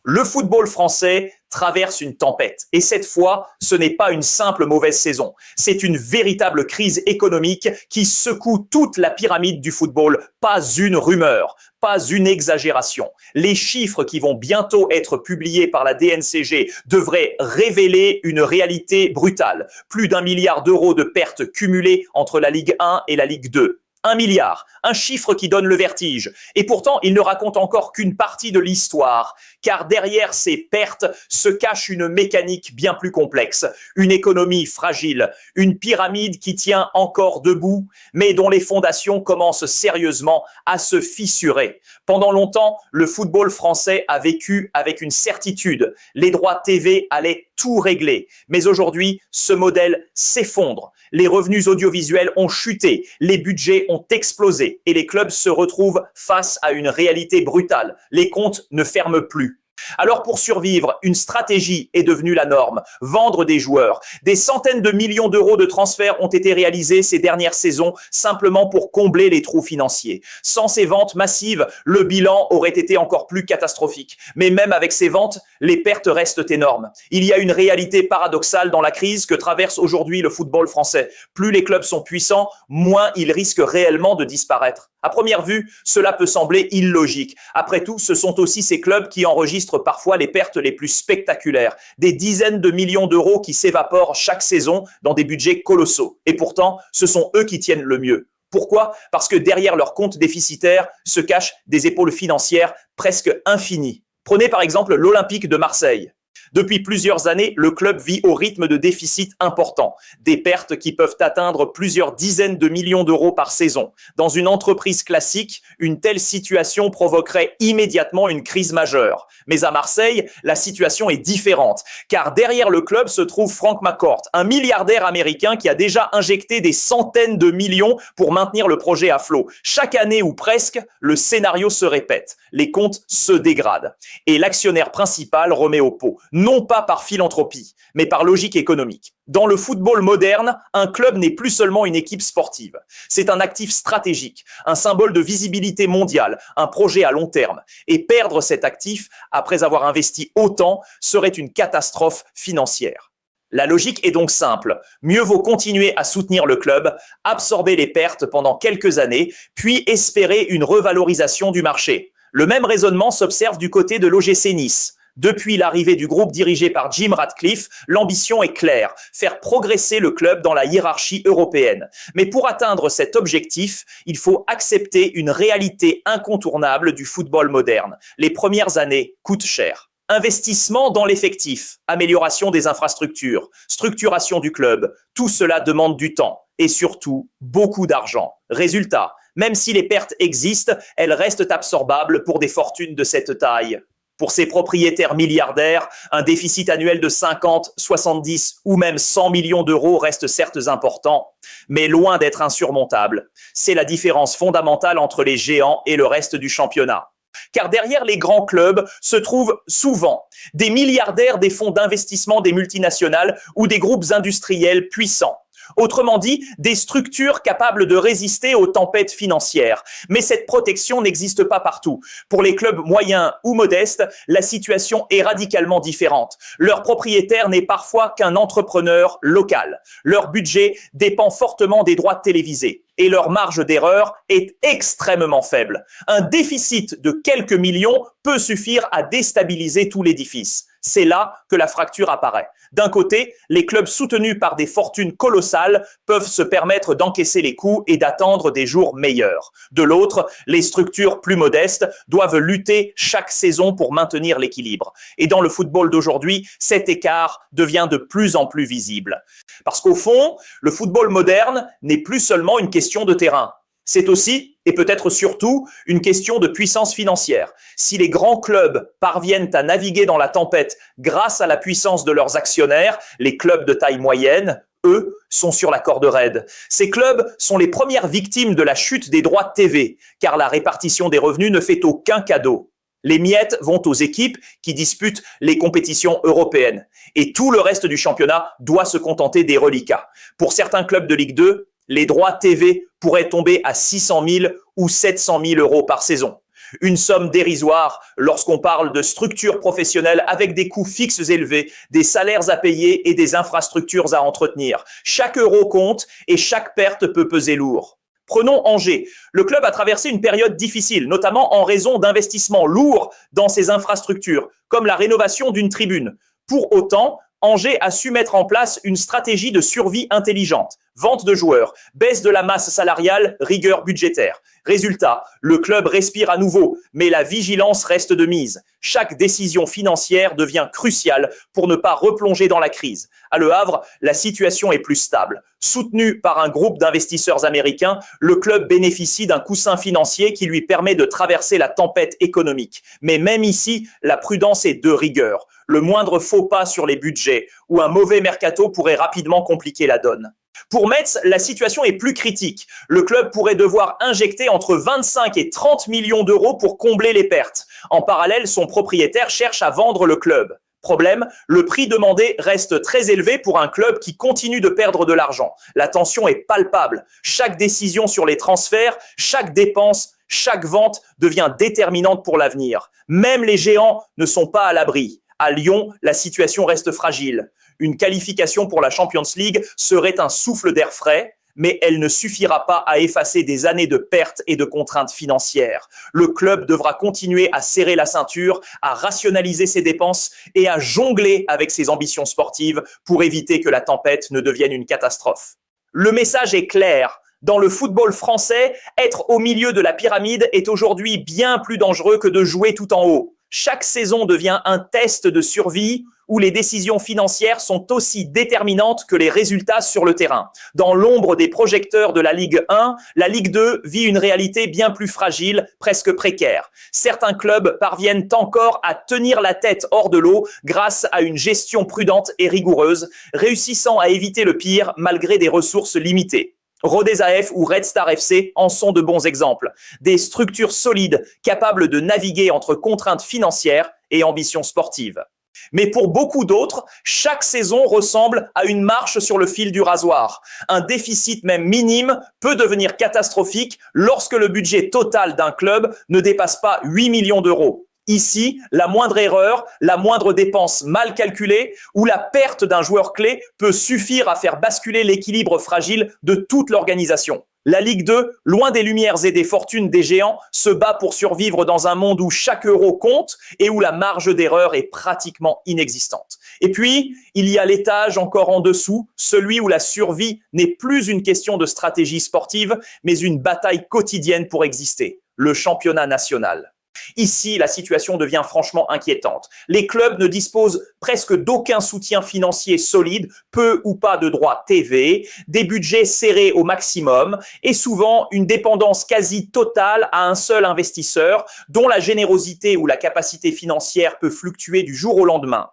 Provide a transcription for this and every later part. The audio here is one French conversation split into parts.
Le football français traverse une tempête. Et cette fois, ce n'est pas une simple mauvaise saison. C'est une véritable crise économique qui secoue toute la pyramide du football. Pas une rumeur, pas une exagération. Les chiffres qui vont bientôt être publiés par la DNCG devraient révéler une réalité brutale. Plus d'1 milliard d'euros de pertes cumulées entre la Ligue 1 et la Ligue 2. 1 milliard, un chiffre qui donne le vertige. Et pourtant, il ne raconte encore qu'une partie de l'histoire, car derrière ces pertes se cache une mécanique bien plus complexe, une économie fragile, une pyramide qui tient encore debout, mais dont les fondations commencent sérieusement à se fissurer. Pendant longtemps, le football français a vécu avec une certitude. Les droits TV allaient tout régler. Mais aujourd'hui, ce modèle s'effondre. Les revenus audiovisuels ont chuté, les budgets ont explosé et les clubs se retrouvent face à une réalité brutale. Les comptes ne ferment plus. Alors pour survivre, une stratégie est devenue la norme, vendre des joueurs. Des centaines de millions d'euros de transferts ont été réalisés ces dernières saisons simplement pour combler les trous financiers. Sans ces ventes massives, le bilan aurait été encore plus catastrophique. Mais même avec ces ventes, les pertes restent énormes. Il y a une réalité paradoxale dans la crise que traverse aujourd'hui le football français. Plus les clubs sont puissants, moins ils risquent réellement de disparaître. À première vue, cela peut sembler illogique. Après tout, ce sont aussi ces clubs qui enregistrent parfois les pertes les plus spectaculaires. Des dizaines de millions d'euros qui s'évaporent chaque saison dans des budgets colossaux. Et pourtant, ce sont eux qui tiennent le mieux. Pourquoi? Parce que derrière leurs comptes déficitaires se cachent des épaules financières presque infinies. Prenez par exemple l'Olympique de Marseille. Depuis plusieurs années, le club vit au rythme de déficits importants, des pertes qui peuvent atteindre plusieurs dizaines de millions d'euros par saison. Dans une entreprise classique, une telle situation provoquerait immédiatement une crise majeure. Mais à Marseille, la situation est différente, car derrière le club se trouve Frank McCourt, un milliardaire américain qui a déjà injecté des centaines de millions pour maintenir le projet à flot. Chaque année ou presque, le scénario se répète, les comptes se dégradent et l'actionnaire principal remet au pot. Non pas par philanthropie, mais par logique économique. Dans le football moderne, un club n'est plus seulement une équipe sportive. C'est un actif stratégique, un symbole de visibilité mondiale, un projet à long terme. Et perdre cet actif, après avoir investi autant, serait une catastrophe financière. La logique est donc simple. Mieux vaut continuer à soutenir le club, absorber les pertes pendant quelques années, puis espérer une revalorisation du marché. Le même raisonnement s'observe du côté de l'OGC Nice. Depuis l'arrivée du groupe dirigé par Jim Ratcliffe, l'ambition est claire, faire progresser le club dans la hiérarchie européenne. Mais pour atteindre cet objectif, il faut accepter une réalité incontournable du football moderne. Les premières années coûtent cher. Investissement dans l'effectif, amélioration des infrastructures, structuration du club, tout cela demande du temps et surtout beaucoup d'argent. Résultat, même si les pertes existent, elles restent absorbables pour des fortunes de cette taille. Pour ces propriétaires milliardaires, un déficit annuel de 50, 70 ou même 100 millions d'euros reste certes important, mais loin d'être insurmontable. C'est la différence fondamentale entre les géants et le reste du championnat. Car derrière les grands clubs se trouvent souvent des milliardaires des fonds d'investissement des multinationales ou des groupes industriels puissants. Autrement dit, des structures capables de résister aux tempêtes financières. Mais cette protection n'existe pas partout. Pour les clubs moyens ou modestes, la situation est radicalement différente. Leur propriétaire n'est parfois qu'un entrepreneur local. Leur budget dépend fortement des droits télévisés. Et leur marge d'erreur est extrêmement faible. Un déficit de quelques millions peut suffire à déstabiliser tout l'édifice. C'est là que la fracture apparaît. D'un côté, les clubs soutenus par des fortunes colossales peuvent se permettre d'encaisser les coups et d'attendre des jours meilleurs. De l'autre, les structures plus modestes doivent lutter chaque saison pour maintenir l'équilibre. Et dans le football d'aujourd'hui, cet écart devient de plus en plus visible. Parce qu'au fond, le football moderne n'est plus seulement une question de terrain. C'est aussi, et peut-être surtout, une question de puissance financière. Si les grands clubs parviennent à naviguer dans la tempête grâce à la puissance de leurs actionnaires, les clubs de taille moyenne, eux, sont sur la corde raide. Ces clubs sont les premières victimes de la chute des droits de TV, car la répartition des revenus ne fait aucun cadeau. Les miettes vont aux équipes qui disputent les compétitions européennes. Et tout le reste du championnat doit se contenter des reliquats. Pour certains clubs de Ligue 2, les droits TV pourraient tomber à 600 000 ou 700 000 euros par saison. Une somme dérisoire lorsqu'on parle de structures professionnelles avec des coûts fixes élevés, des salaires à payer et des infrastructures à entretenir. Chaque euro compte et chaque perte peut peser lourd. Prenons Angers. Le club a traversé une période difficile, notamment en raison d'investissements lourds dans ses infrastructures, comme la rénovation d'une tribune. Pour autant, Angers a su mettre en place une stratégie de survie intelligente. Vente de joueurs, baisse de la masse salariale, rigueur budgétaire. Résultat, le club respire à nouveau, mais la vigilance reste de mise. Chaque décision financière devient cruciale pour ne pas replonger dans la crise. À Le Havre, la situation est plus stable. Soutenu par un groupe d'investisseurs américains, le club bénéficie d'un coussin financier qui lui permet de traverser la tempête économique. Mais même ici, la prudence est de rigueur. Le moindre faux pas sur les budgets ou un mauvais mercato pourrait rapidement compliquer la donne. Pour Metz, la situation est plus critique. Le club pourrait devoir injecter entre 25 et 30 millions d'euros pour combler les pertes. En parallèle, son propriétaire cherche à vendre le club. Problème, le prix demandé reste très élevé pour un club qui continue de perdre de l'argent. La tension est palpable. Chaque décision sur les transferts, chaque dépense, chaque vente devient déterminante pour l'avenir. Même les géants ne sont pas à l'abri. À Lyon, la situation reste fragile. Une qualification pour la Champions League serait un souffle d'air frais, mais elle ne suffira pas à effacer des années de pertes et de contraintes financières. Le club devra continuer à serrer la ceinture, à rationaliser ses dépenses et à jongler avec ses ambitions sportives pour éviter que la tempête ne devienne une catastrophe. Le message est clair. Dans le football français, être au milieu de la pyramide est aujourd'hui bien plus dangereux que de jouer tout en haut. Chaque saison devient un test de survie où les décisions financières sont aussi déterminantes que les résultats sur le terrain. Dans l'ombre des projecteurs de la Ligue 1, la Ligue 2 vit une réalité bien plus fragile, presque précaire. Certains clubs parviennent encore à tenir la tête hors de l'eau grâce à une gestion prudente et rigoureuse, réussissant à éviter le pire malgré des ressources limitées. Rodez AF ou Red Star FC en sont de bons exemples. Des structures solides capables de naviguer entre contraintes financières et ambitions sportives. Mais pour beaucoup d'autres, chaque saison ressemble à une marche sur le fil du rasoir. Un déficit même minime peut devenir catastrophique lorsque le budget total d'un club ne dépasse pas 8 millions d'euros. Ici, la moindre erreur, la moindre dépense mal calculée ou la perte d'un joueur clé peut suffire à faire basculer l'équilibre fragile de toute l'organisation. La Ligue 2, loin des lumières et des fortunes des géants, se bat pour survivre dans un monde où chaque euro compte et où la marge d'erreur est pratiquement inexistante. Et puis, il y a l'étage encore en dessous, celui où la survie n'est plus une question de stratégie sportive, mais une bataille quotidienne pour exister, le championnat national. Ici, la situation devient franchement inquiétante. Les clubs ne disposent presque d'aucun soutien financier solide, peu ou pas de droits TV, des budgets serrés au maximum et souvent une dépendance quasi totale à un seul investisseur dont la générosité ou la capacité financière peut fluctuer du jour au lendemain.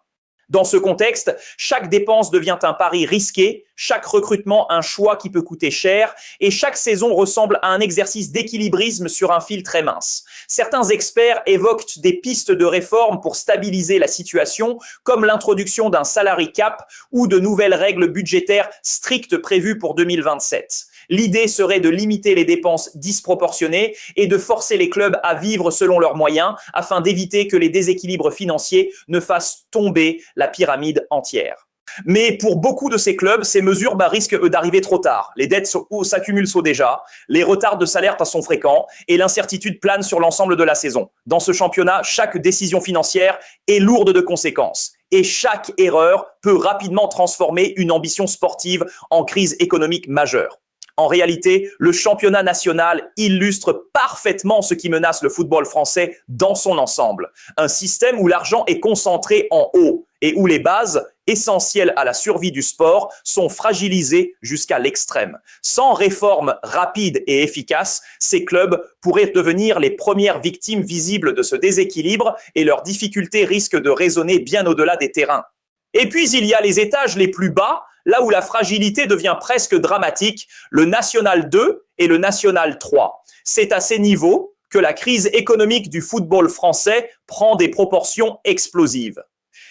Dans ce contexte, chaque dépense devient un pari risqué, chaque recrutement un choix qui peut coûter cher et chaque saison ressemble à un exercice d'équilibrisme sur un fil très mince. Certains experts évoquent des pistes de réforme pour stabiliser la situation, comme l'introduction d'un salary cap ou de nouvelles règles budgétaires strictes prévues pour 2027. L'idée serait de limiter les dépenses disproportionnées et de forcer les clubs à vivre selon leurs moyens afin d'éviter que les déséquilibres financiers ne fassent tomber la pyramide entière. Mais pour beaucoup de ces clubs, ces mesures risquent d'arriver trop tard. Les dettes s'accumulent déjà, les retards de salaire sont fréquents et l'incertitude plane sur l'ensemble de la saison. Dans ce championnat, chaque décision financière est lourde de conséquences et chaque erreur peut rapidement transformer une ambition sportive en crise économique majeure. En réalité, le championnat national illustre parfaitement ce qui menace le football français dans son ensemble. Un système où l'argent est concentré en haut et où les bases, essentielles à la survie du sport, sont fragilisées jusqu'à l'extrême. Sans réforme rapide et efficace, ces clubs pourraient devenir les premières victimes visibles de ce déséquilibre et leurs difficultés risquent de résonner bien au-delà des terrains. Et puis, il y a les étages les plus bas, là où la fragilité devient presque dramatique, le National 2 et le National 3. C'est à ces niveaux que la crise économique du football français prend des proportions explosives.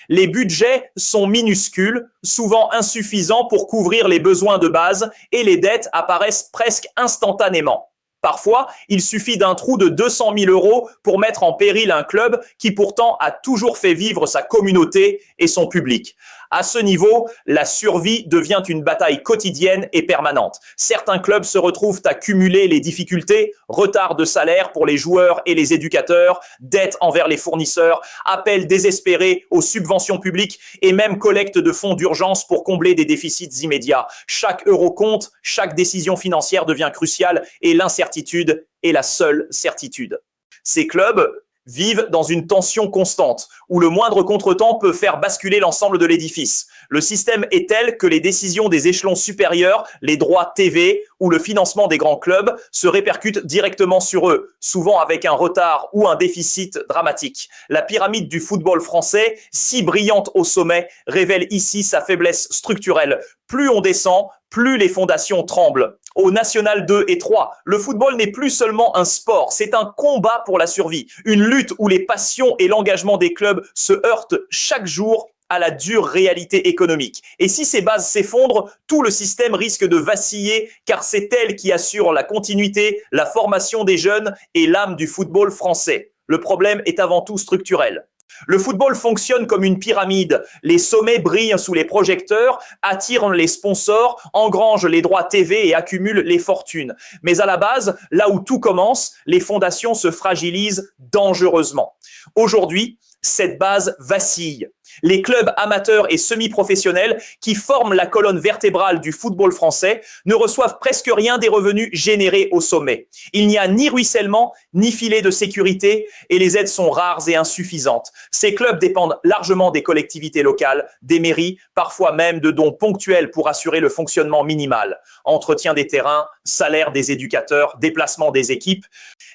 Les budgets sont minuscules, souvent insuffisants pour couvrir les besoins de base et les dettes apparaissent presque instantanément. Parfois, il suffit d'un trou de 200 000 € pour mettre en péril un club qui pourtant a toujours fait vivre sa communauté et son public. À ce niveau, la survie devient une bataille quotidienne et permanente. Certains clubs se retrouvent à cumuler les difficultés, retard de salaire pour les joueurs et les éducateurs, dettes envers les fournisseurs, appels désespérés aux subventions publiques et même collecte de fonds d'urgence pour combler des déficits immédiats. Chaque euro compte, chaque décision financière devient cruciale et l'incertitude est la seule certitude. Ces clubs vivent dans une tension constante, où le moindre contretemps peut faire basculer l'ensemble de l'édifice. Le système est tel que les décisions des échelons supérieurs, les droits TV ou le financement des grands clubs se répercutent directement sur eux, souvent avec un retard ou un déficit dramatique. La pyramide du football français, si brillante au sommet, révèle ici sa faiblesse structurelle. Plus on descend, plus les fondations tremblent. Au National 2 et 3, le football n'est plus seulement un sport, c'est un combat pour la survie, une lutte où les passions et l'engagement des clubs se heurtent chaque jour à la dure réalité économique. Et si ces bases s'effondrent, tout le système risque de vaciller, car c'est elle qui assure la continuité, la formation des jeunes et l'âme du football français. Le problème est avant tout structurel. Le football fonctionne comme une pyramide. Les sommets brillent sous les projecteurs, attirent les sponsors, engrangent les droits TV et accumulent les fortunes. Mais à la base, là où tout commence, les fondations se fragilisent dangereusement. Aujourd'hui, cette base vacille. Les clubs amateurs et semi-professionnels qui forment la colonne vertébrale du football français ne reçoivent presque rien des revenus générés au sommet. Il n'y a ni ruissellement, ni filet de sécurité et les aides sont rares et insuffisantes. Ces clubs dépendent largement des collectivités locales, des mairies, parfois même de dons ponctuels pour assurer le fonctionnement minimal. Entretien des terrains, salaire des éducateurs, déplacement des équipes.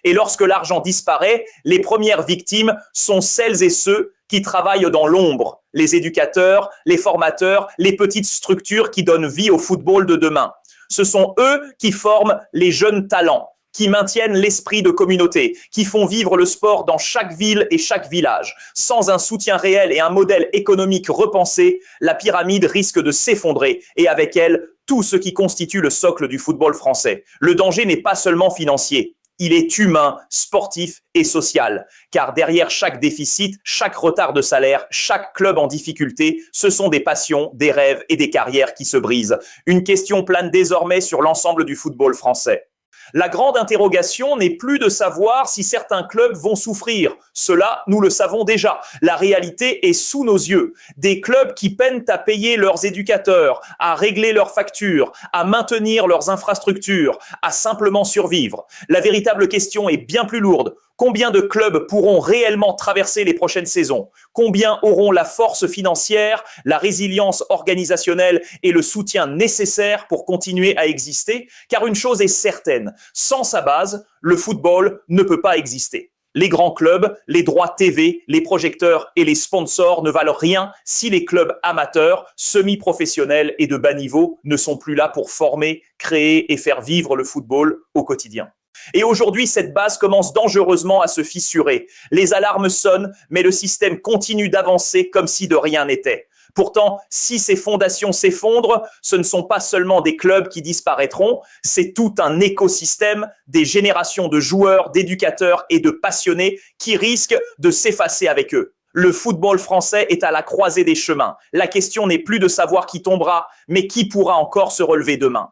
Et lorsque l'argent disparaît, les premières victimes sont celles et ceux qui travaillent dans l'ombre, les éducateurs, les formateurs, les petites structures qui donnent vie au football de demain. Ce sont eux qui forment les jeunes talents, qui maintiennent l'esprit de communauté, qui font vivre le sport dans chaque ville et chaque village. Sans un soutien réel et un modèle économique repensé, la pyramide risque de s'effondrer et avec elle, tout ce qui constitue le socle du football français. Le danger n'est pas seulement financier. Il est humain, sportif et social, car derrière chaque déficit, chaque retard de salaire, chaque club en difficulté, ce sont des passions, des rêves et des carrières qui se brisent. Une question plane désormais sur l'ensemble du football français. La grande interrogation n'est plus de savoir si certains clubs vont souffrir. Cela, nous le savons déjà. La réalité est sous nos yeux. Des clubs qui peinent à payer leurs éducateurs, à régler leurs factures, à maintenir leurs infrastructures, à simplement survivre. La véritable question est bien plus lourde. Combien de clubs pourront réellement traverser les prochaines saisons? Combien auront la force financière, la résilience organisationnelle et le soutien nécessaire pour continuer à exister? Car une chose est certaine, sans sa base, le football ne peut pas exister. Les grands clubs, les droits TV, les projecteurs et les sponsors ne valent rien si les clubs amateurs, semi-professionnels et de bas niveau ne sont plus là pour former, créer et faire vivre le football au quotidien. Et aujourd'hui, cette base commence dangereusement à se fissurer. Les alarmes sonnent, mais le système continue d'avancer comme si de rien n'était. Pourtant, si ces fondations s'effondrent, ce ne sont pas seulement des clubs qui disparaîtront, c'est tout un écosystème, des générations de joueurs, d'éducateurs et de passionnés qui risquent de s'effacer avec eux. Le football français est à la croisée des chemins. La question n'est plus de savoir qui tombera, mais qui pourra encore se relever demain.